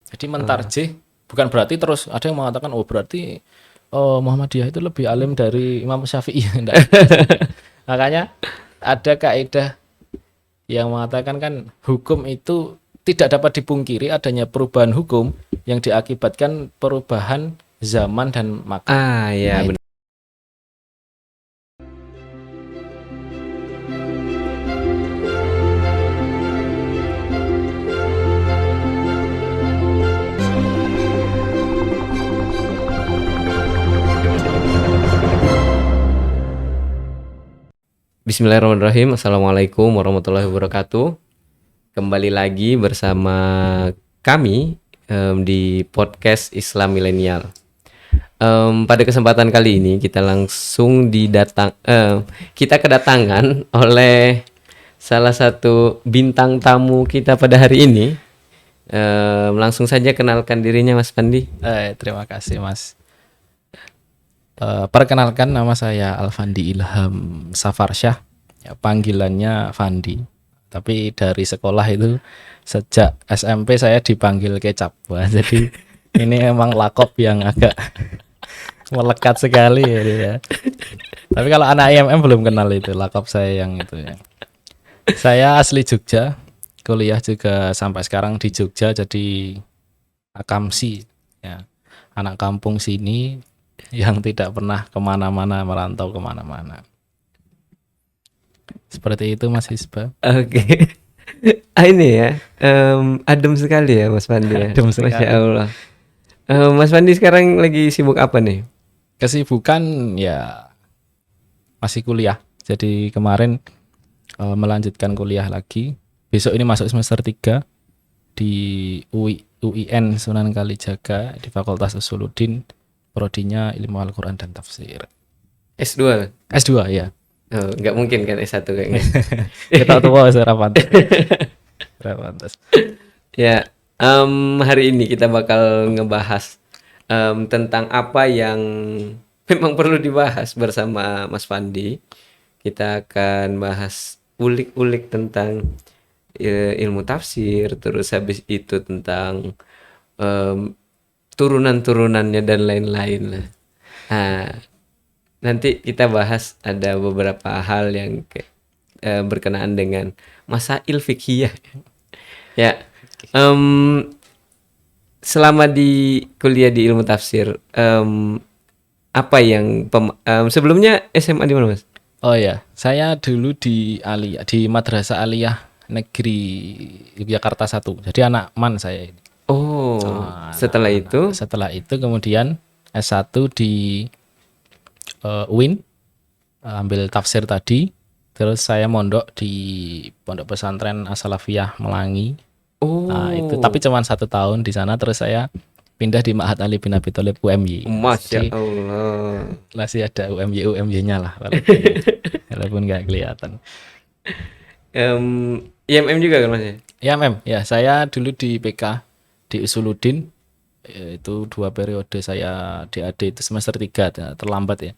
Jadi mentarjih bukan berarti terus ada yang mengatakan berarti Muhammadiyah itu lebih alim dari Imam Syafi'i. Enggak. Makanya ada kaidah yang mengatakan kan hukum itu tidak dapat dipungkiri adanya perubahan hukum yang diakibatkan perubahan zaman dan makan. Ya Nah, benar. Bismillahirrahmanirrahim. Assalamualaikum warahmatullahi wabarakatuh. Kembali lagi bersama kami di podcast Islam Milenial. Pada kesempatan kali ini kita langsung kita kedatangan oleh salah satu bintang tamu kita pada hari ini. Langsung saja kenalkan dirinya, Mas Pandi. Terima kasih Mas. Perkenalkan, nama saya Alfandi Ilham Safarsyah, ya, panggilannya Fandi. Tapi dari sekolah itu sejak SMP saya dipanggil Kecap. Wah, jadi ini emang lakop yang agak melekat sekali ya. Tapi kalau anak IMM belum kenal itu lakop saya yang itu ya. Saya asli Jogja, kuliah juga sampai sekarang di Jogja, jadi akamsi ya, anak kampung sini yang tidak pernah kemana-mana, merantau kemana-mana. Seperti itu Mas Hisba. Oke. Ini ya, adem sekali ya Mas Pandi ya. Adem sekali. Masya Allah. Mas Pandi sekarang lagi sibuk apa nih? Kesibukan ya masih kuliah. Jadi kemarin melanjutkan kuliah lagi. Besok ini masuk semester 3 di UIN Sunan Kalijaga di Fakultas Usuluddin, prodinya Ilmu Al-Qur'an dan Tafsir. S2? S2 ya. Nggak mungkin kan S1 kayaknya. Kita tua secara pantas. Ya, hari ini kita bakal ngebahas tentang apa yang memang perlu dibahas bersama Mas Pandi. Kita akan bahas ulik-ulik tentang ilmu tafsir, terus habis itu tentang turunan-turunannya dan lain-lain lah. Nah, nanti kita bahas ada beberapa hal yang berkenaan dengan masail fiqhiyah. Ya, selama di kuliah di ilmu tafsir, apa yang sebelumnya SMA di mana, Mas? Oh ya, saya dulu di Aliyah, di Madrasah Aliyah Negeri Yogyakarta 1. Jadi anak MAN saya ini. Setelah itu kemudian S1 di UIN, ambil tafsir tadi. Terus saya mondok di Pondok Pesantren As-Salafiyah Melangi. Nah, itu tapi cuma 1 tahun di sana, terus saya pindah di Ma'had Ali bin Abi Thalib UMY. Masya Allah. Masih ada UMY-nya lah, walaupun nggak kelihatan. IMM juga kan Mas? IMM, ya saya dulu di PK di Usuluddin, itu 2 periode saya DAD itu semester 3, terlambat ya.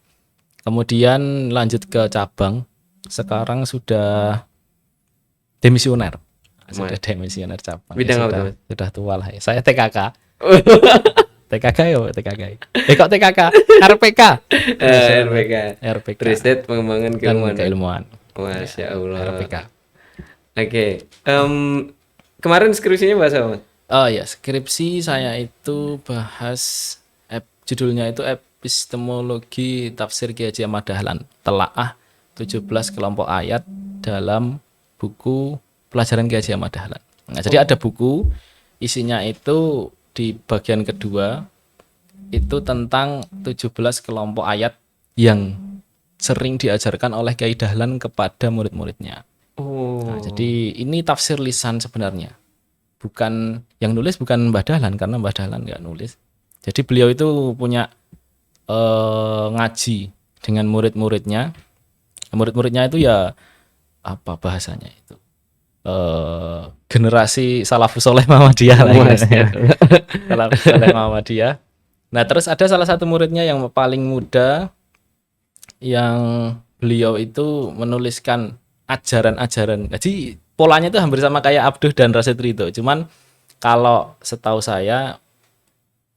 Kemudian lanjut ke cabang, sekarang sudah demisioner. Sudah demisioner cabang. Bidang ya, apa tuh? Sudah tua lah ya. Saya TKK. TKK yo, TKK. Kok TKK? RPK. RPK. Riset Pengembangan Keilmuan. Masya Allah. RPK. Oke. Kemarin skripsinya bahas apa, Mas? Oh ya, skripsi saya itu bahas judulnya itu Epistemologi Tafsir Kiai Haji Ahmad Dahlan, telaah 17 kelompok ayat dalam buku pelajaran Kiai Haji Ahmad Dahlan. Nah, jadi ada buku, isinya itu di bagian kedua itu tentang 17 kelompok ayat yang sering diajarkan oleh Kiai Dahlan kepada murid-muridnya. Nah, jadi ini tafsir lisan sebenarnya. Bukan yang nulis bukan Mbah Dahlan, karena Mbah Dahlan nggak nulis. Jadi beliau itu punya ngaji dengan murid-muridnya. Murid-muridnya itu ya apa bahasanya itu? Generasi Salafus Saleh Muhammadiyah lah ya. Salafus Saleh Muhammadiyah. Nah, terus ada salah satu muridnya yang paling muda yang beliau itu menuliskan ajaran-ajaran. Jadi polanya itu hampir sama kayak Abduh dan Rasid Ridho, cuman Kalau setahu saya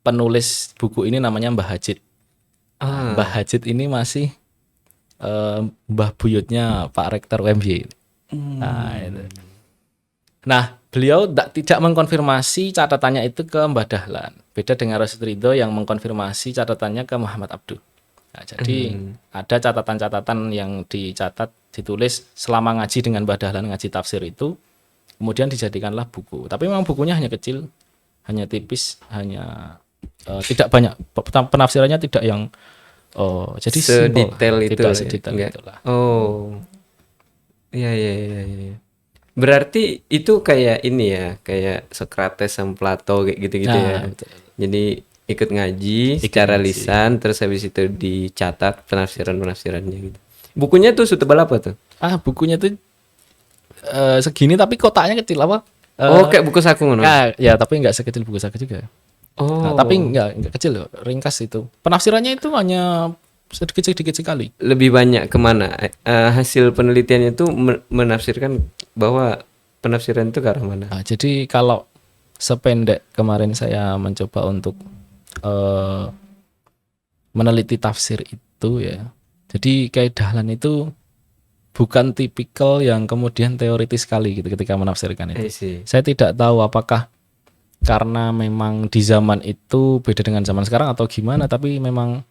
penulis buku ini namanya Mbah Hajid. Mbah Hajid ini masih mbah buyutnya Pak Rektor UMY. Nah, itu. Nah, beliau tidak mengkonfirmasi catatannya itu ke Mbah Dahlan. Beda dengan Rasyid Ridho yang mengkonfirmasi catatannya ke Muhammad Abduh. Nah, jadi ada catatan-catatan yang ditulis selama ngaji dengan Mbah Dahlan ngaji tafsir itu, kemudian dijadikanlah buku. Tapi memang bukunya hanya kecil, hanya tipis, hanya tidak banyak penafsirannya, tidak yang jadi sedetail itu, tidak sedetail enggak. itulah. Oh, iya. Berarti itu kayak ini ya, kayak Socrates sama Plato kayak gitu-gitu ya. Betul. Jadi ikut ngaji secara lisan, terus habis itu dicatat penafsirannya gitu. Bukunya tuh setebal apa tuh? Bukunya tuh segini tapi kotaknya kecil apa? Kayak buku saku ngono. Ya, tapi nggak sekecil buku saku juga. Nah, tapi nggak kecil loh, ringkas itu. Penafsirannya itu hanya sedikit sekali. Lebih banyak kemana? Hasil penelitiannya itu menafsirkan bahwa penafsiran itu ke arah mana? Jadi kalau sependek kemarin saya mencoba untuk meneliti tafsir itu ya. Jadi kayak Dahlan itu bukan tipikal yang kemudian teoritis sekali gitu ketika menafsirkan itu. Saya tidak tahu apakah karena memang di zaman itu beda dengan zaman sekarang atau gimana, tapi memang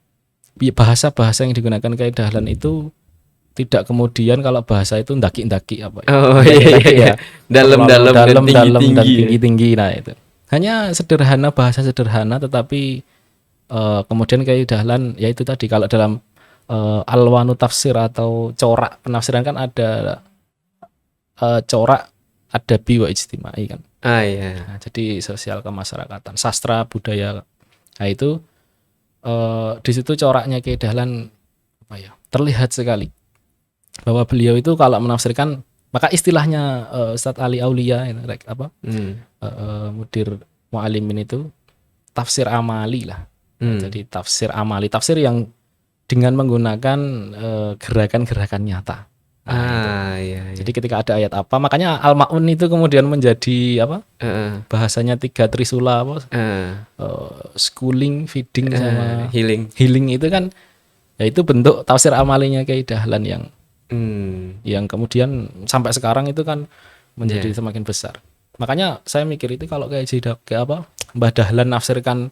bahasa-bahasa yang digunakan kayak Dahlan itu tidak kemudian kalau bahasa itu ndaki-ndaki apa ya. Iya. Dalam dan tinggi-tinggi. Nah, itu. Hanya sederhana, bahasa sederhana, tetapi kemudian kayak Dahlan ya itu tadi, kalau dalam alwanu tafsir atau corak penafsiran kan ada corak adabi wa ijtimai kan. Iya. Nah, jadi sosial kemasyarakatan, sastra budaya. Nah, itu di situ coraknya Kiai Dahlan terlihat sekali bahwa beliau itu kalau menafsirkan, maka istilahnya Ustadz Ali Aulia mudir mu'alimin itu tafsir amali lah. Jadi tafsir amali, tafsir yang dengan menggunakan gerakan-gerakan nyata. Iya. Jadi ketika ada ayat apa, makanya Al-Ma'un itu kemudian menjadi bahasanya 3 trisula schooling, feeding sama healing itu kan ya itu bentuk tafsir amalinya Kiai Dahlan yang kemudian sampai sekarang itu kan menjadi semakin besar. Makanya saya mikir itu kalau kayak Mbah Dahlan nafsirkan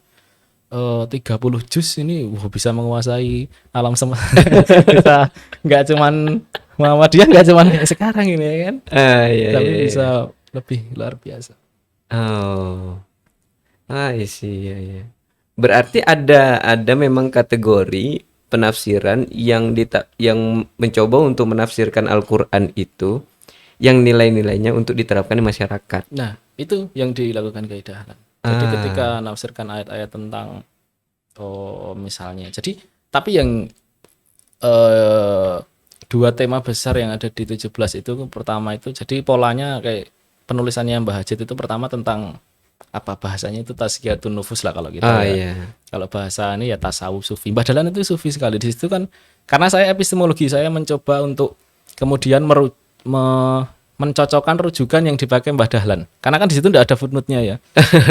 30 juz ini bisa menguasai alam semesta. Bisa nggak cuman Muhammadiyah, nggak cuman kayak sekarang ini kan. Tapi bisa lebih luar biasa. Iya. Berarti ada memang kategori penafsiran yang mencoba untuk menafsirkan Al-Qur'an itu yang nilai-nilainya untuk diterapkan di masyarakat. Nah, itu yang dilakukan Kiai Dahlan. Jadi ketika nafsirkan ayat-ayat tentang misalnya. Jadi tapi yang 2 tema besar yang ada di 17 itu, pertama itu jadi polanya kayak penulisannya Mbah Hajid itu pertama tentang bahasanya itu tazkiyatun nufus lah kalau gitu. Kalau bahasa ini ya tasawuf sufi. Mbah Dahlan itu sufi sekali. Di situ kan karena saya epistemologi, saya mencoba untuk kemudian mencocokkan rujukan yang dipakai Mbah Dahlan. Karena kan di situ tidak ada footnote-nya ya.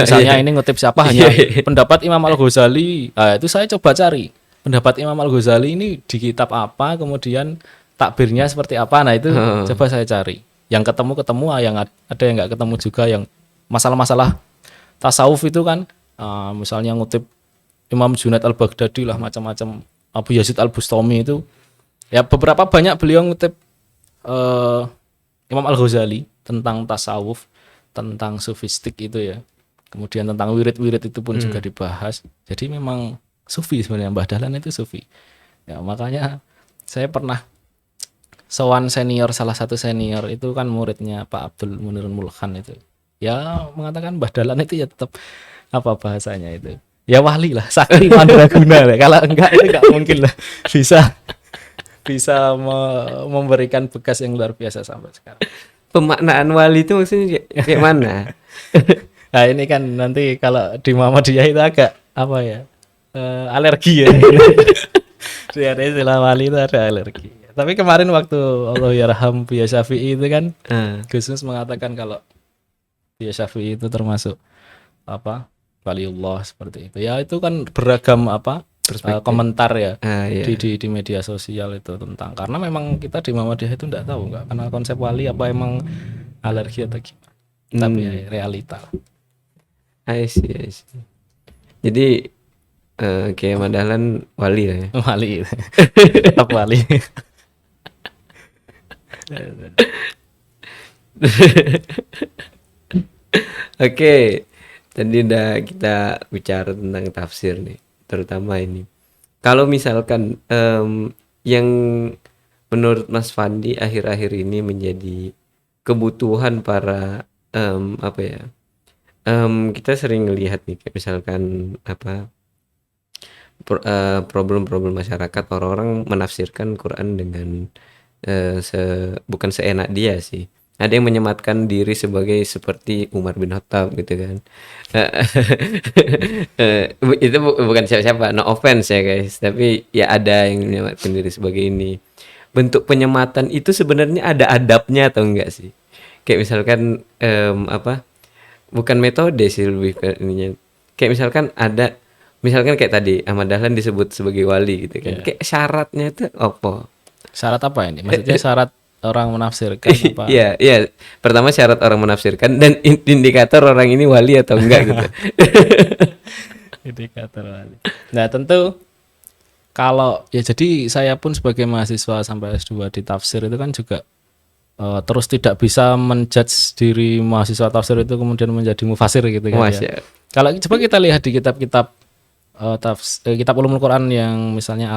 Misalnya ini ngutip siapa, hanya pendapat Imam Al-Ghazali. Itu saya coba cari pendapat Imam Al-Ghazali ini di kitab apa, kemudian takbirnya seperti apa. Nah, itu coba saya cari. Yang ketemu, yang ada yang nggak ketemu juga, yang masalah-masalah tasawuf itu kan misalnya ngutip Imam Junaid Al-Baghdadi lah, macam-macam, Abu Yazid Al-Bustami itu. Ya beberapa banyak beliau ngutip Imam Al-Ghazali tentang tasawuf, tentang sufistik itu ya. Kemudian tentang wirid-wirid itu pun juga dibahas. Jadi memang sufi sebenarnya, Mbah Dahlan itu sufi. Ya makanya saya pernah sowan salah satu senior itu kan muridnya Pak Abdul Munir Mulkhan itu. Ya mengatakan Mbah Dahlan itu ya tetap bahasanya itu. Ya wali lah, sakti mandraguna lah. Kalau enggak itu enggak mungkin lah bisa memberikan bekas yang luar biasa sampai sekarang. Pemaknaan wali itu maksudnya kayak mana? Nah ini kan nanti kalau di Muhammadiyah itu agak alergi ya. Di ada istilah wali itu ada alergi. Tapi kemarin waktu Allah yarham Buya Syafi'i itu kan Gus Mus mengatakan kalau Buya Syafi'i itu termasuk apa waliullah seperti itu. Ya itu kan beragam Perspektif. komentar ya Iya. di media sosial itu tentang, karena memang kita di Muhammadiyah itu nggak kenal konsep wali, apa emang alergi atau gimana. Tapi ya realita. I see. Jadi Kiai Ahmad Dahlan wali lah ya. Wali tetap wali. Oke, tadi udah kita bicara tentang tafsir nih, terutama ini. Kalau misalkan yang menurut Mas Fandi akhir-akhir ini menjadi kebutuhan para apa ya? Kita sering lihat nih, kayak misalkan apa problem-problem masyarakat, orang-orang menafsirkan Quran dengan bukan seenak dia sih. Ada yang menyematkan diri sebagai seperti Umar bin Khattab gitu kan. Itu bukan siapa-siapa, no offense ya guys. Tapi ya ada yang menyematkan diri sebagai ini. Bentuk penyematan itu sebenarnya ada adabnya atau enggak sih? Kayak misalkan apa? Bukan metode sih, lebih ke ininya. Kayak misalkan kayak tadi Ahmad Dahlan disebut sebagai wali gitu kan. Iya. Kayak syaratnya itu apa? Syarat apa ini? Maksudnya syarat orang menafsirkan apa? Iya. Pertama syarat orang menafsirkan dan indikator orang ini wali atau enggak gitu. Indikator wali. Nah tentu kalau ya, jadi saya pun sebagai mahasiswa sampai S2 di tafsir itu kan juga terus tidak bisa menjudge diri mahasiswa tafsir itu kemudian menjadi mufasir gitu kan ya. Kalau coba kita lihat di kitab-kitab kitab ulumul Quran yang misalnya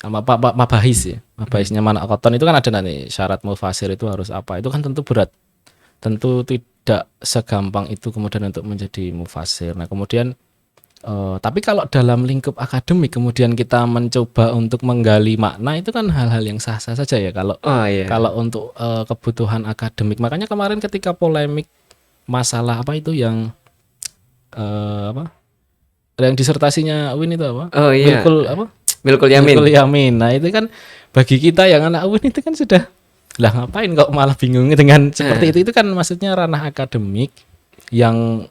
Mabahis ya. Mabahisnya Manak Koton itu kan ada nanti syarat mufasir itu harus apa. Itu kan tentu berat. Tentu tidak segampang itu kemudian untuk menjadi mufasir. Nah, kemudian tapi kalau dalam lingkup akademik kemudian kita mencoba untuk menggali makna, itu kan hal-hal yang sah-sah saja ya kalau kalau untuk kebutuhan akademik. Makanya kemarin ketika polemik masalah apa itu yang apa? Yang disertasinya Win itu apa? Oh iya. Milkul Yamin. Nah, itu kan bagi kita yang anak Win itu kan sudah lah ngapain kok malah bingung dengan seperti itu. Itu kan maksudnya ranah akademik yang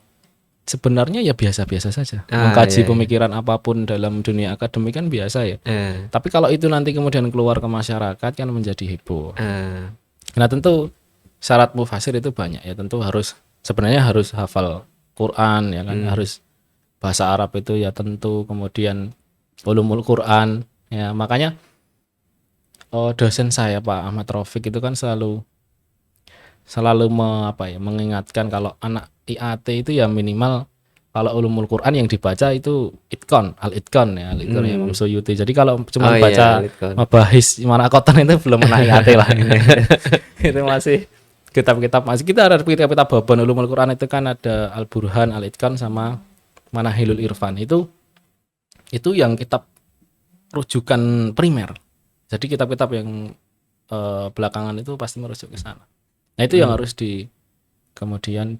sebenarnya ya biasa-biasa saja. Mengkaji pemikiran apapun dalam dunia akademik kan biasa ya. Tapi kalau itu nanti kemudian keluar ke masyarakat kan menjadi heboh. Nah, tentu syarat mufasir itu banyak ya. Tentu sebenarnya harus hafal Quran ya kan, harus bahasa Arab itu ya tentu, kemudian ulumul Quran ya. Makanya dosen saya Pak Ahmad Raufik itu kan selalu mengingatkan kalau anak IAT itu ya minimal kalau ulumul Quran yang dibaca itu al-itqan ya Imam Suyuti. Jadi kalau cuma baca Mabahis Manak Koton itu belum anak IAT lah. Itu masih kitab-kitab, masih kita ada kitab-kitab babon ulumul Quran itu kan ada Al-Burhan, Al-Itqan sama Manahilul Irfan. Itu yang kitab rujukan primer. Jadi kitab-kitab yang belakangan itu pasti merujuk ke sana. Nah, itu yang harus kemudian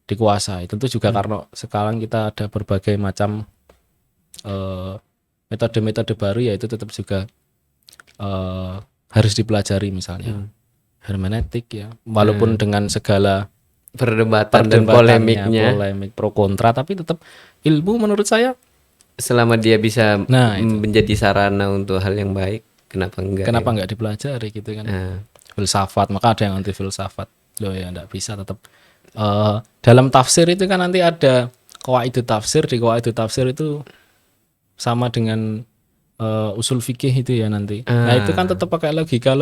dikuasai. Tentu juga karena sekarang kita ada berbagai macam metode-metode baru, ya itu tetap juga harus dipelajari, misalnya hermeneutik ya. Walaupun dengan segala perdebatan dan polemiknya, polemik pro kontra, tapi tetap ilmu menurut saya selama dia bisa menjadi sarana untuk hal yang baik, kenapa enggak dipelajari gitu kan. Filsafat, maka ada yang anti filsafat. Loh ya enggak bisa, tetap dalam tafsir itu kan nanti ada qawaidut tafsir. Di qawaidut tafsir itu sama dengan usul fikih itu ya nanti. Nah, itu kan tetap pakai logika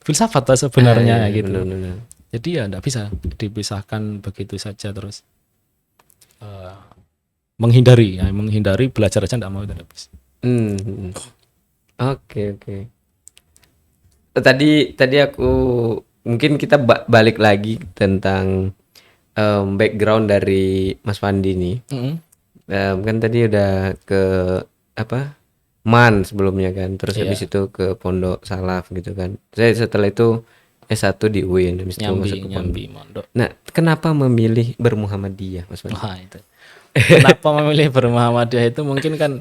filsafat lah sebenarnya gitu. Benar. Jadi ya enggak bisa dipisahkan begitu saja terus menghindari belajar aja enggak mau, itu enggak bisa. Oke. Tadi aku mungkin kita balik lagi tentang background dari Mas Fandi nih. Kan tadi udah ke MAN sebelumnya kan, terus habis itu ke Pondok Salaf gitu kan. Saya setelah itu S1 di UIN, habis itu masuk ke Pondok. Nah, kenapa memilih bermuhammadiyah, Mas Fandi? Wah, itu. Kenapa memilih bermuhammadiyah itu mungkin kan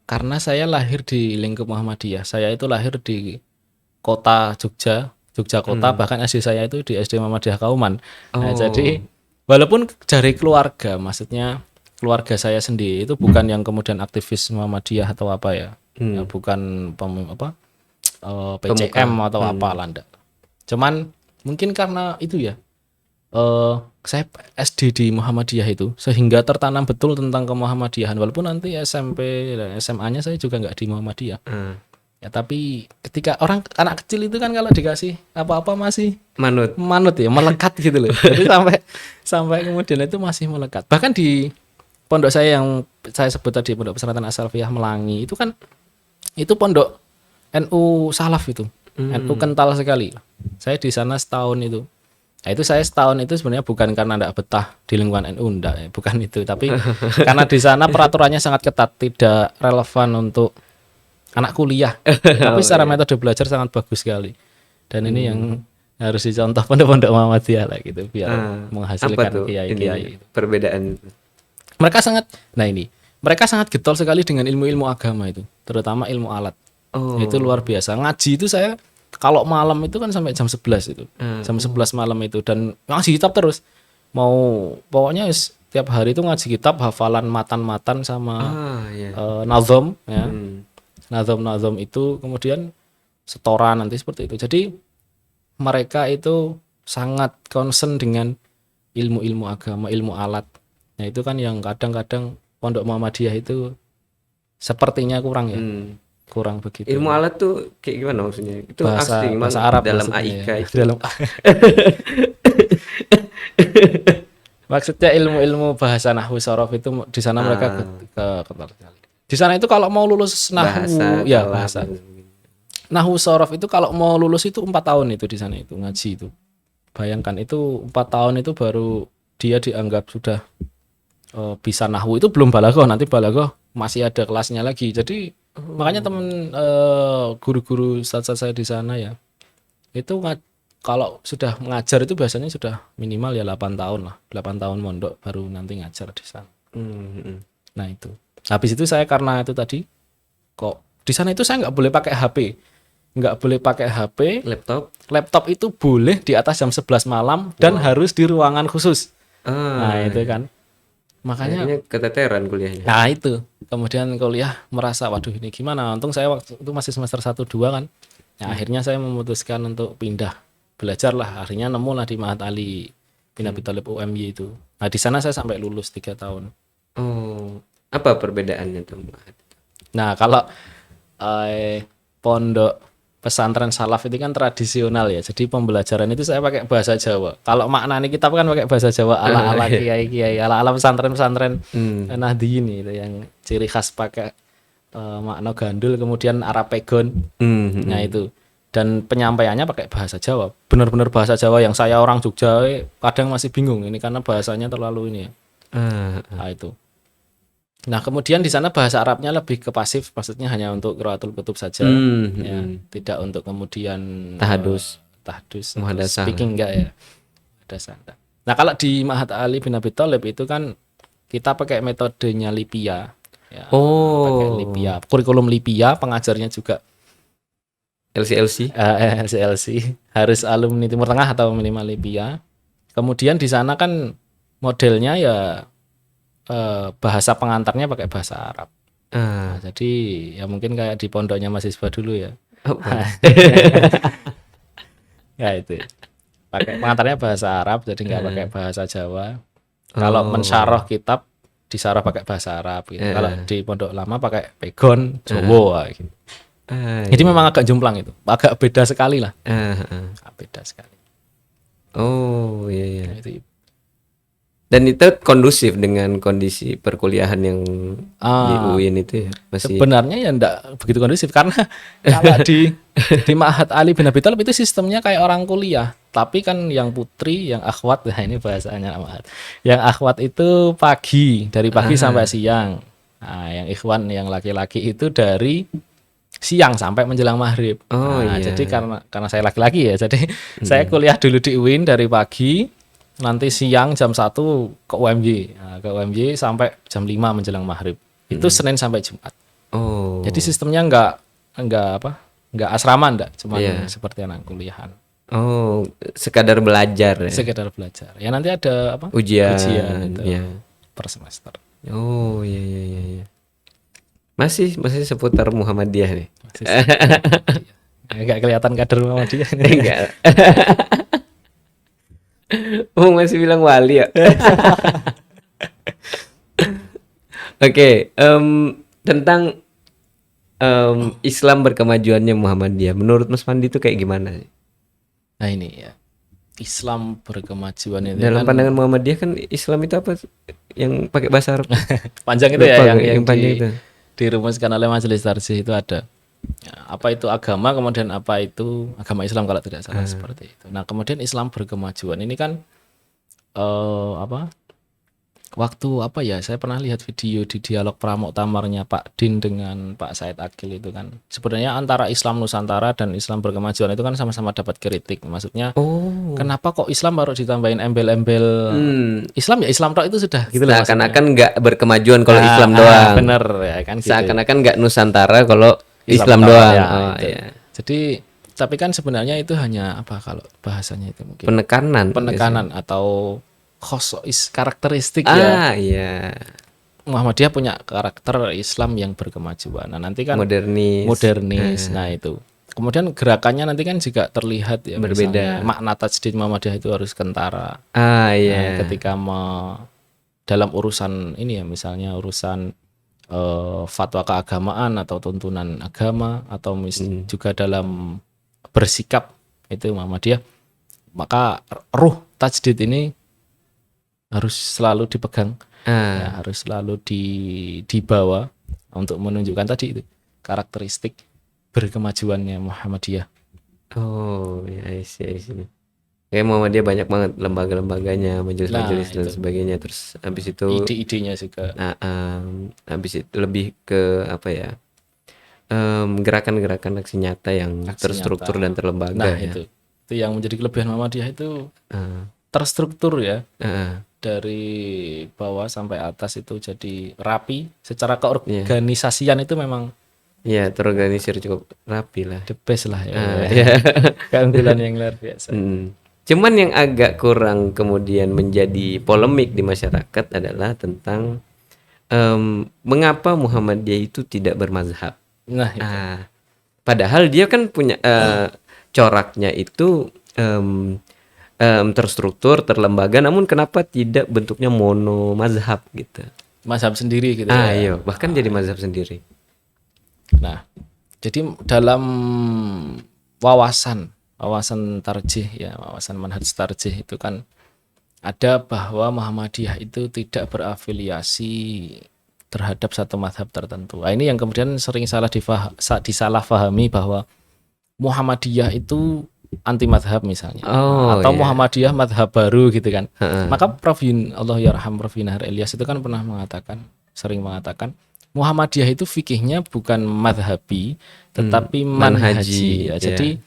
karena saya lahir di lingkup Muhammadiyah. Saya itu lahir di kota Jogja, Jogja Kota, bahkan SD saya itu di SD Muhammadiyah Kauman. Nah, Oh. jadi walaupun dari keluarga, maksudnya keluarga saya sendiri itu bukan yang kemudian aktivis Muhammadiyah atau apa ya, ya bukan PCM atau apa lah, enggak. Cuman mungkin karena itu ya, saya SD di Muhammadiyah itu sehingga tertanam betul tentang kemuhammadiyahan, walaupun nanti SMP dan SMA-nya saya juga nggak di Muhammadiyah. Ya tapi ketika anak kecil itu kan kalau dikasih apa-apa masih Manut. ya, melekat gitu loh. Jadi sampai kemudian itu masih melekat. Bahkan di pondok saya yang saya sebut tadi, Pondok Pesantren As-Salafiyah Melangi, itu kan itu pondok NU Salaf itu. NU kental sekali. Saya di sana setahun itu. Nah, itu saya setahun itu sebenarnya bukan karena enggak betah di lingkungan NU, enggak, bukan itu, tapi karena di sana peraturannya sangat ketat, tidak relevan untuk anak kuliah. Tapi secara metode belajar sangat bagus sekali. Dan ini yang harus dicontoh pondok-pondok Muhammadiyah lah gitu, biar Apa menghasilkan tuh kiai-kiai. perbedaan? Mereka sangat getol sekali dengan ilmu-ilmu agama itu, terutama ilmu alat. Itu luar biasa. Ngaji itu saya kalau malam itu kan sampai jam 11 itu. Jam 11 malam itu, dan ngaji kitab terus. Pokoknya setiap hari itu ngaji kitab, hafalan matan-matan sama nazom ya. Nazom itu kemudian setoran nanti seperti itu. Jadi mereka itu sangat concern dengan ilmu-ilmu agama, ilmu alat. Nah, itu kan yang kadang-kadang pondok Muhammadiyah itu sepertinya kurang ya. Kurang begitu. Ilmu alat tuh kayak gimana maksudnya? Itu bahasa asli Arab dalam maksudnya AIK ya. itu. Dalam maksudnya ilmu-ilmu bahasa nahwu sorof itu di sana mereka ketal sekali. Di sana itu kalau mau lulus nahwu bahasa nahwu sorof itu kalau mau lulus itu 4 tahun itu di sana itu ngaji itu. Bayangkan itu 4 tahun itu baru dia dianggap sudah bisa nahwu. Itu belum balaghah, nanti balaghah masih ada kelasnya lagi. Jadi makanya teman guru-guru ustadz saya di sana ya, itu kalau sudah mengajar itu biasanya sudah minimal ya 8 tahun lah, 8 tahun mondok baru nanti ngajar di sana. Nah itu. Habis itu saya karena itu tadi kok di sana itu saya nggak boleh pakai HP, laptop itu boleh di atas jam 11 malam dan harus di ruangan khusus. Nah itu kan. Makanya keteteran kuliahnya. Nah itu, kemudian kuliah merasa waduh ini gimana, untung saya waktu itu masih semester 1-2 kan. Nah, akhirnya saya memutuskan untuk pindah belajar lah, akhirnya nemu lah di Mahat Ali bin Abi Thalib UMY itu. Nah di sana saya sampai lulus 3 tahun. Apa perbedaannya tuh? Nah kalau pondok pesantren salaf itu kan tradisional ya, jadi pembelajaran itu saya pakai bahasa Jawa. Kalau maknanya kita kan pakai bahasa Jawa ala-ala kiai-kiai, ala-ala pesantren-pesantren Nahdliyin itu yang ciri khas pakai makna gandul kemudian Arab pegon. Nah itu, dan penyampaiannya pakai bahasa Jawa, benar-benar bahasa Jawa yang saya orang Jogja kadang masih bingung ini karena bahasanya terlalu ini ya. Nah itu. Nah kemudian di sana bahasa Arabnya lebih ke pasif, maksudnya hanya untuk qiraatul kutub saja, ya, tidak untuk kemudian tahdus speaking enggak ya, ada sana. Nah kalau di Mahat Ali bin Abi Thalib itu kan kita pakai metodenya Lipia, ya, pakai Lipia, kurikulum Lipia, pengajarnya juga LCLC, harus alumni Timur Tengah atau minimal Lipia. Kemudian di sana kan modelnya ya bahasa pengantarnya pakai bahasa Arab. Nah, jadi ya mungkin kayak di pondoknya mahasiswa dulu ya. Ya itu. Pakai pengantarnya bahasa Arab, jadi nggak pakai bahasa Jawa. Kalau mensyarah kitab disarah pakai bahasa Arab gitu. Kalau di pondok lama pakai pegon Jawa gitu. Jadi memang agak jomplang itu. Agak beda sekali lah. Beda sekali. Oh iya. Itu. Dan itu kondusif dengan kondisi perkuliahan yang di UIN itu ya? Masih... Sebenarnya ya enggak begitu kondusif, karena kalau di Mahat Ali bin Abi Thalib itu sistemnya kayak orang kuliah, tapi kan yang putri, yang akhwat, nah ini bahasanya Mahat, yang akhwat itu dari pagi sampai siang. Nah, yang ikhwan, yang laki-laki itu dari siang sampai menjelang maghrib. Jadi karena saya laki-laki ya, jadi saya kuliah dulu di UIN dari pagi, nanti siang jam 1 ke UMY. Nah, ke UMY sampai jam 5 menjelang maghrib. Itu Senin sampai Jumat. Jadi sistemnya enggak asrama, enggak, cuma seperti anak kuliahan. Oh, sekadar belajar ya. sekedar belajar. Ya nanti ada apa? Ujian, Ujian itu ya. per semester. Oh, iya iya iya iya. Masih seputar Muhammadiyah nih. Masih nggak kelihatan kader Muhammadiyah. Enggak. Oh, masih bilang wali ya. Oke, tentang Islam berkemajuannya Muhammadiyah. Menurut Mas Fandi itu kayak gimana sih? Nah ini ya, Islam berkemajuan itu Dalam kan pandangan Muhammadiyah kan Islam itu apa? Yang pakai bahasa Arab. panjang itu ya, Lupa yang gue, yang panjang itu. dirumuskan oleh Majelis Tarjih itu ada. Ya, apa itu agama, kemudian apa itu agama Islam kalau tidak salah seperti itu. Nah kemudian Islam berkemajuan ini kan apa? Waktu apa ya? Saya pernah lihat video di dialog pramuktamarnya Pak Din dengan Pak Said Akil itu kan. Sebenarnya antara Islam Nusantara dan Islam berkemajuan itu kan sama-sama dapat kritik. Maksudnya Oh. kenapa kok Islam baru ditambahin embel-embel Islam ya Islam tok itu sudah gitu loh maksudnya. Seakan-akan nggak berkemajuan kalau Islam Ah, doang. bener ya kan gitu. Seakan-akan nggak Nusantara kalau Islam tok, doang. ya, Oh itu. iya. Jadi tapi kan sebenarnya itu hanya apa kalau bahasanya itu mungkin Penekanan. atau khosois karakteristik ya. Ah iya. Muhammadiyah punya karakter Islam yang berkemajuan. Nah, nanti kan Modernis. Nah, itu. Kemudian gerakannya nanti kan juga terlihat ya Berbeda. misalnya makna tajdid Muhammadiyah itu harus kentara. Ah Nah, iya. ketika dalam urusan ini ya misalnya urusan fatwa keagamaan atau tuntunan agama atau juga dalam bersikap itu Muhammadiyah, maka ruh tajdid ini harus selalu dipegang, ya, harus selalu dibawa untuk menunjukkan tadi itu karakteristik berkemajuannya Muhammadiyah. Oh ya, I see. Kayak Muhammadiyah banyak banget lembaga-lembaganya, majelis-majelis dan itu. sebagainya. Terus habis itu Ide-idenya juga. habis itu lebih ke apa ya? Gerakan-gerakan aksi nyata yang terstruktur dan terlembaga. Nah, ya. itu yang menjadi kelebihan Muhammadiyah itu terstruktur ya. Dari bawah sampai atas itu jadi rapi, secara keorganisasian itu memang ya terorganisir cukup rapi lah. the best lah ya. Ya. Keunggulan yang luar biasa. Cuman yang agak kurang kemudian menjadi polemik di masyarakat adalah tentang mengapa Muhammadiyah itu tidak bermazhab. Nah, itu. Padahal dia kan punya coraknya itu terstruktur, terlembaga, namun kenapa tidak bentuknya mono mazhab gitu? Mazhab sendiri gitu ya. Iya, bahkan jadi mazhab sendiri. Nah, jadi dalam wawasan tarjih ya, wawasan manhaj tarjih itu kan ada bahwa Muhammadiyah itu tidak berafiliasi terhadap satu mazhab tertentu. Nah, ini yang kemudian sering disalahfahami bahwa Muhammadiyah itu anti madhab misalnya, atau Muhammadiyah madhab baru gitu kan. Maka Prof. Allah yarham Prof. Yunahar Ilyas itu kan pernah sering mengatakan Muhammadiyah itu fikihnya bukan madhabi tetapi manhaji. Ya, jadi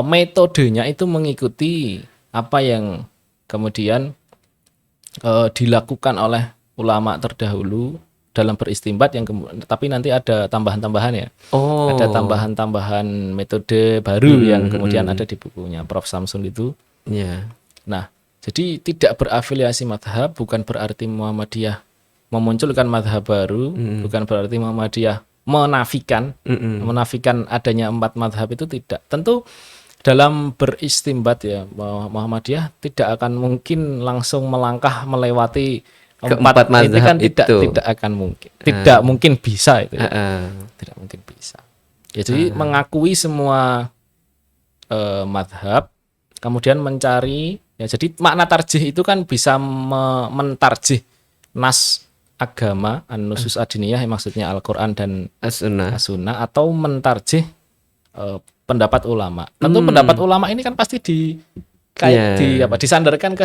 metodenya itu mengikuti apa yang kemudian dilakukan oleh ulama terdahulu dalam beristimbat tapi nanti ada tambahan-tambahan ya. Ada tambahan-tambahan metode baru yang kemudian ada di bukunya Prof. Samsul itu. Nah, jadi tidak berafiliasi madhab bukan berarti Muhammadiyah memunculkan madhab baru, bukan berarti Muhammadiyah menafikan adanya 4 madhab, itu tidak. Tentu dalam beristimbat ya, Muhammadiyah tidak akan mungkin langsung melangkah melewati keempat mazhab itu kan tidak akan mungkin, tidak mungkin bisa itu, tidak mungkin bisa. Ya, jadi mengakui semua madhab, kemudian mencari ya. Jadi makna tarjih itu kan bisa mentarjih nas agama, an-nusus adiniyah, maksudnya Al-Quran dan as-sunnah, atau mentarjih pendapat ulama. Tentu pendapat ulama ini kan pasti disandarkan ke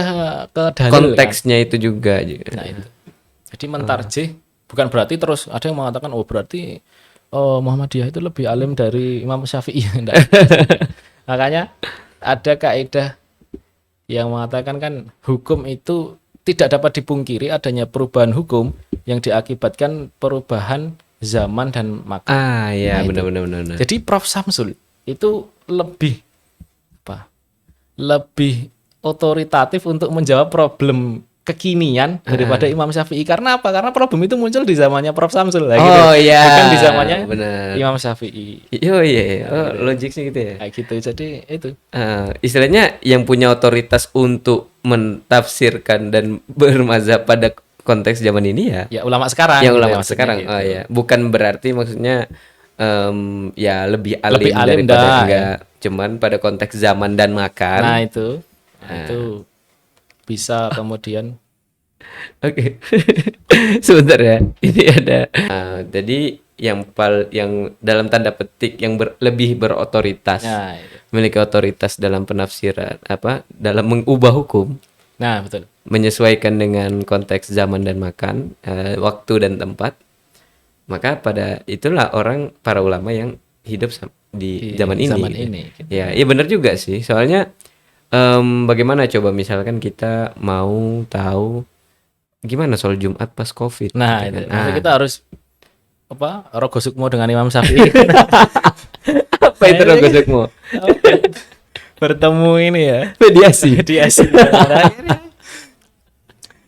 dalil. Konteksnya kan? Itu juga. Nah, itu. Jadi mentarjih bukan berarti terus ada yang mengatakan berarti Muhammadiyah itu lebih alim dari Imam Syafi'i. Makanya ada kaidah yang mengatakan kan hukum itu tidak dapat dipungkiri adanya perubahan hukum yang diakibatkan perubahan zaman dan makan. Iya, benar. Jadi Prof. Samsul itu lebih lebih otoritatif untuk menjawab problem kekinian daripada Imam Syafi'i. Karena apa? Karena problem itu muncul di zamannya Prof Samsul lah, gitu. Oh iya, Bukan di zamannya benar. Imam Syafi'i. Oh iya, oh, logiknya gitu ya. Kayak gitu. Jadi itu. Istilahnya yang punya otoritas untuk mentafsirkan dan bermazhab pada konteks zaman ini ya, Ya ulama sekarang. yang gitu ya, ulama maksudnya sekarang. gitu. Oh ya, bukan berarti maksudnya ya lebih alim Lebih alim daripada dah, enggak, cuman pada konteks zaman dan makan. Nah itu bisa kemudian. Oke. Sebentar ya. Ini ada jadi yang dalam tanda petik yang lebih berotoritas, Nah, itu. memiliki otoritas dalam penafsiran dalam mengubah hukum, Nah betul. menyesuaikan dengan konteks zaman dan makan, waktu dan tempat. Maka pada itulah para ulama yang hidup di zaman ini. Zaman ini. Gitu. Ya, iya benar juga sih. Soalnya bagaimana coba misalkan kita mau tahu gimana soal Jumat pas COVID. Nah gitu itu. kan. Maksudnya kita harus rogo sukmo dengan Imam Syafi'i. Apa itu rogo sukmo? Bertemu ini ya. Mediasi. Mediasi. Nah,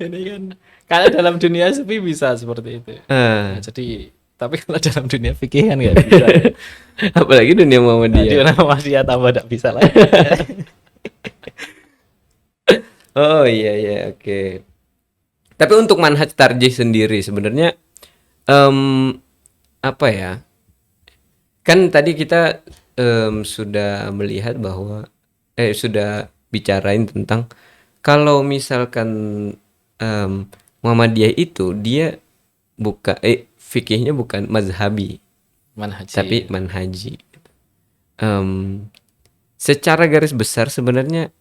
ini kan kalau dalam dunia sepi bisa seperti itu. Nah, jadi tapi kalau dalam dunia fikih kan nggak bisa. Apalagi dunia Muhammadiyah. Dunia Muhammadiyah tambah nggak bisa lah. Oh iya oke. Tapi untuk manhaj tarjih sendiri sebenarnya apa ya? Kan tadi kita sudah melihat bahwa sudah bicarain tentang kalau misalkan Muhammadiyah itu dia fikihnya bukan mazhabi, Manhaji. tapi manhaji. Secara garis besar sebenarnya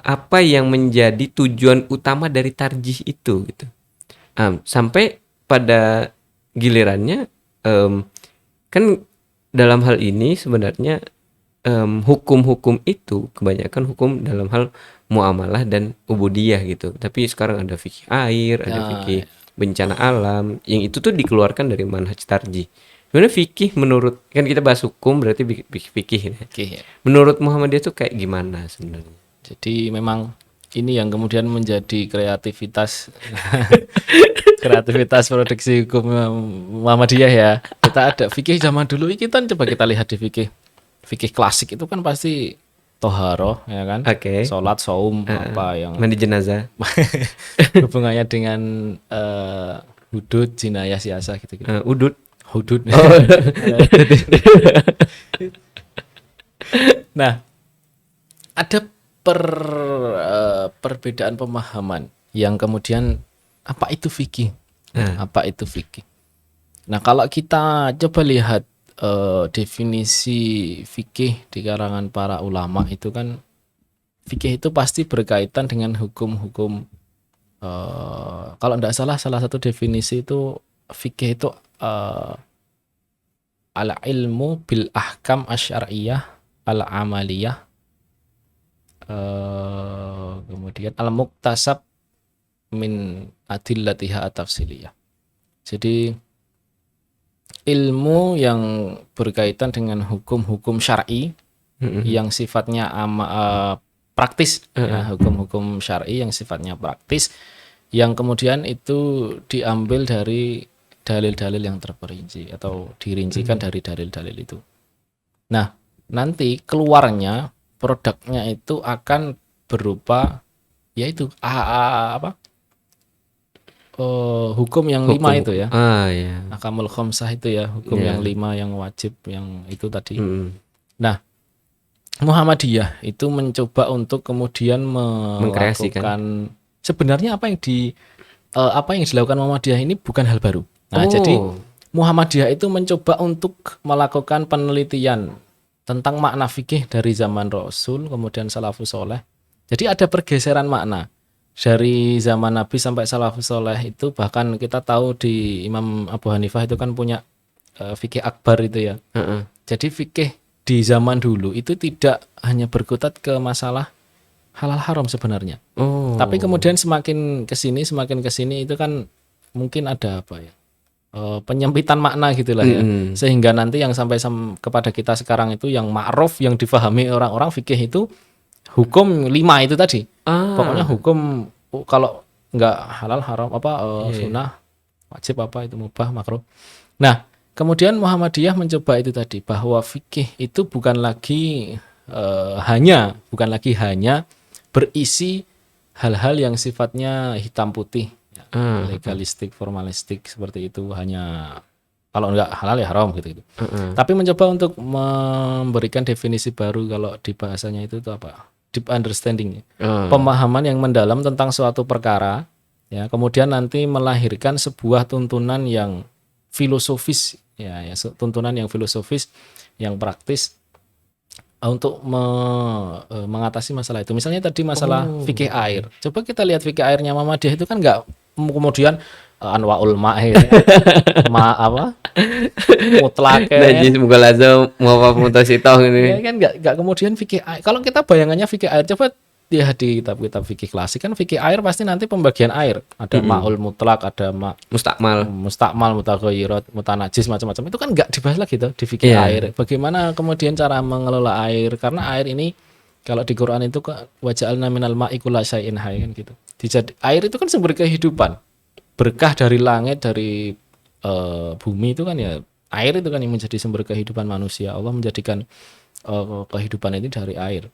apa yang menjadi tujuan utama dari tarjih itu gitu. Sampai pada gilirannya kan dalam hal ini sebenarnya hukum-hukum itu kebanyakan hukum dalam hal muamalah dan ubudiyah gitu. Tapi sekarang ada fikih air, ada fikih bencana alam, yang itu tuh dikeluarkan dari manhaj tarjih. Sebenarnya fikih menurut, kan kita bahas hukum berarti fikih ya. Oke, ya. Menurut Muhammadiyah tuh kayak gimana sebenarnya? Jadi memang ini yang kemudian menjadi kreativitas kreativitas produksi hukum Muhammadiyah ya. Kita ada fikih zaman dulu kita coba kita lihat di fikih klasik itu kan pasti toharoh ya kan, Oke. sholat, saum, apa yang Mandi jenazah. hubungannya dengan hudud, jinayah, siasah gitu-gitu. Udut. Hudud. Nah, ada perbedaan pemahaman yang kemudian apa itu fikih? Apa itu fikih? Nah, kalau kita coba lihat definisi fikih di karangan para ulama itu kan fikih itu pasti berkaitan dengan hukum-hukum. Kalau tidak salah satu definisi itu fikih itu al ilmu bil ahkam asy'ariyah al amaliyah, kemudian al muktasab min adillatiha at-tafsiliyah. Jadi ilmu yang berkaitan dengan hukum-hukum syar'i yang sifatnya praktis, ya, hukum-hukum syar'i yang sifatnya praktis, yang kemudian itu diambil dari dalil-dalil yang terperinci atau dirincikan dari dalil-dalil itu. Nah, nanti keluarnya produknya itu akan berupa yaitu hukum yang 5 itu ya. Ya. Akamul khamsah itu ya, hukum yang 5 yang wajib yang itu tadi. Nah, Muhammadiyah itu mencoba untuk kemudian melakukan sebenarnya apa yang dilakukan Muhammadiyah ini bukan hal baru. Nah, jadi Muhammadiyah itu mencoba untuk melakukan penelitian tentang makna fikih dari zaman Rasul kemudian salafus soleh. Jadi ada pergeseran makna dari zaman Nabi sampai salafus soleh itu, bahkan kita tahu di Imam Abu Hanifah itu kan punya fikih akbar itu ya. Jadi fikih di zaman dulu itu tidak hanya berkutat ke masalah halal haram sebenarnya. Tapi kemudian semakin kesini itu kan mungkin ada apa ya? penyempitan makna gitulah ya. Sehingga nanti yang sampai kepada kita sekarang itu yang ma'ruf yang difahami orang-orang fikih itu hukum 5 itu tadi. Pokoknya hukum kalau nggak halal haram sunnah wajib itu mubah makruh. Nah, kemudian Muhammadiyah mencoba itu tadi bahwa fikih itu bukan lagi hanya berisi hal-hal yang sifatnya hitam putih, legalistik, formalistik seperti itu, hanya kalau nggak halal ya haram gitu. Tapi mencoba untuk memberikan definisi baru, kalau di bahasanya itu apa? Deep understanding, pemahaman yang mendalam tentang suatu perkara, ya. Kemudian nanti melahirkan sebuah tuntunan yang filosofis, ya, tuntunan yang filosofis, yang praktis untuk mengatasi masalah itu. Misalnya tadi masalah fikih air. Coba kita lihat fikih airnya Muhammadiyah itu kan nggak kemudian anwaul ma'ir, mutlak, najis mughaladzah muwafaq mutasitoh ini. Ya kan nggak kemudian fikih air. Kalau kita bayangannya fikih air, coba ya di kitab-kitab fikih klasik kan fikih air pasti nanti pembagian air. Ada ma'ul mutlak, ada mustakmal, mutaghayyirat, mutanajis, macam-macam. Itu kan nggak dibahas lagi tuh di fikih air. Bagaimana kemudian cara mengelola air? Karena air ini kalau di Quran itu waja'alna minal ma'i kulla syai'in hayy kan gitu. Air itu kan sumber kehidupan. Berkah dari langit, dari bumi itu kan ya air itu kan yang menjadi sumber kehidupan manusia. Allah menjadikan kehidupan ini dari air.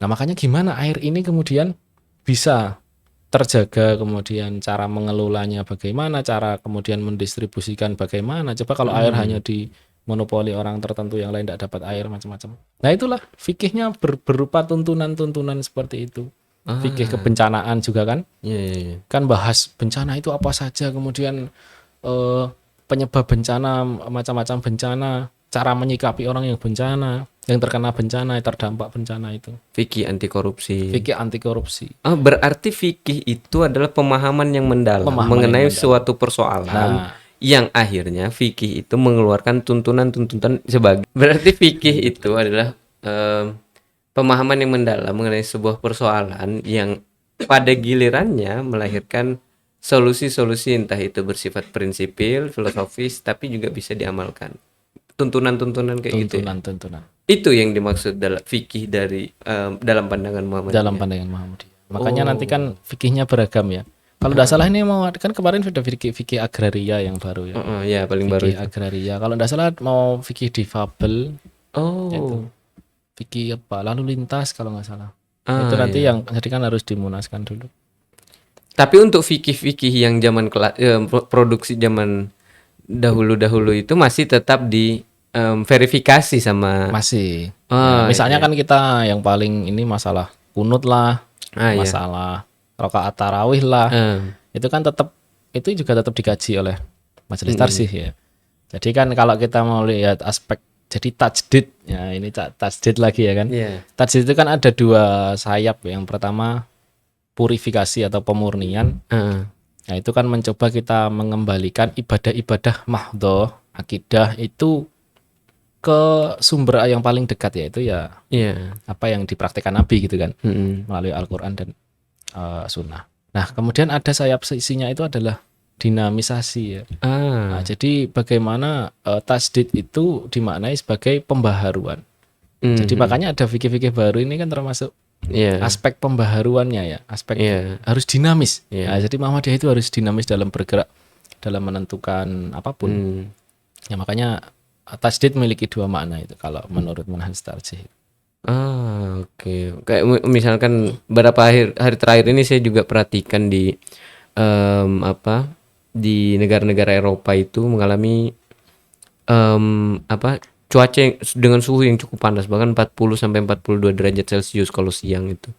Nah, makanya gimana air ini kemudian bisa terjaga, kemudian cara mengelolanya bagaimana, cara kemudian mendistribusikan bagaimana. Coba kalau air hanya di monopoli orang tertentu, yang lain tidak dapat air, macam-macam. Nah, itulah fikihnya berupa tuntunan-tuntunan seperti itu. Fikih kebencanaan juga kan, kan bahas bencana itu apa saja, kemudian penyebab bencana, macam-macam bencana, cara menyikapi orang yang bencana, yang terkena bencana, terdampak bencana itu. Fikih anti korupsi. Berarti fikih itu adalah pemahaman yang mendalam mengenai suatu persoalan, yang akhirnya fikih itu mengeluarkan tuntunan-tuntunan sebagai. Berarti fikih itu adalah pemahaman yang mendalam mengenai sebuah persoalan yang pada gilirannya melahirkan solusi-solusi, entah itu bersifat prinsipil, filosofis, tapi juga bisa diamalkan. Tuntunan-tuntunan kayak gitu. Tuntunan. Itu yang dimaksud dalam fikih dari dalam pandangan Muhammadiyah. Dalam pandangan Muhammadiyah. Makanya nanti kan fikihnya beragam ya. Kalau tidak salah ini mau kan kemarin sudah fikih agraria yang baru ya. Ya paling baru. Fikih agraria. Kalau tidak salah mau fikih difabel. Itu. Fikih apa? Lalu lintas kalau nggak salah. Itu nanti yang jadi kan harus dimunaskan dulu. Tapi untuk fikih-fikih yang zaman produksi zaman dahulu itu masih tetap di verifikasi sama masih. Misalnya kan kita yang paling ini masalah kunut lah, masalah rakaat tarawih lah. Itu kan itu juga tetap dikaji oleh majelis tarsih ya. Jadi kan kalau kita mau lihat aspek jadi tajdid, ya ini tajdid lagi ya kan. Tajdid itu kan ada 2 sayap. Yang pertama purifikasi atau pemurnian. Nah, itu kan mencoba kita mengembalikan ibadah-ibadah mahdhah, akidah itu ke sumber yang paling dekat, yaitu apa yang dipraktikkan Nabi gitu kan, melalui Al-Quran dan Sunnah. Nah, kemudian ada sayap sisinya itu adalah dinamisasi ya. Nah, jadi bagaimana tajdid itu dimaknai sebagai pembaharuan. Jadi makanya ada fikih-fikih baru ini kan termasuk aspek pembaharuannya ya, aspek harus dinamis. Nah, jadi Muhammadiyah itu harus dinamis dalam bergerak, dalam menentukan apapun. Ya makanya tajdid memiliki 2 makna itu kalau menurut manhaj tarjih. Oke. Kayak misalkan beberapa hari terakhir ini saya juga perhatikan di di negara-negara Eropa itu mengalami cuaca yang dengan suhu yang cukup panas, bahkan 40 sampai 42 derajat Celcius kalau siang itu.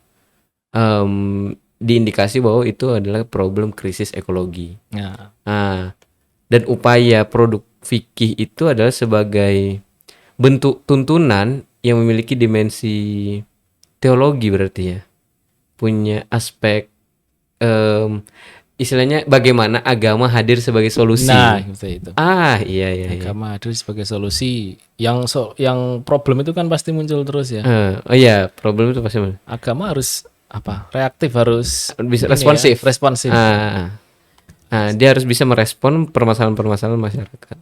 Diindikasi bahwa itu adalah problem krisis ekologi. Dan upaya produk fikih itu adalah sebagai bentuk tuntunan yang memiliki dimensi teologi, berarti ya. Punya aspek istilahnya bagaimana agama hadir sebagai solusi. Nah, itu. Iya. Agama hadir sebagai solusi. Yang problem itu kan pasti muncul terus ya. Problem itu pasti muncul. Agama harus reaktif, harus bisa responsif. Responsif. Nah, dia harus bisa merespon permasalahan-permasalahan masyarakat.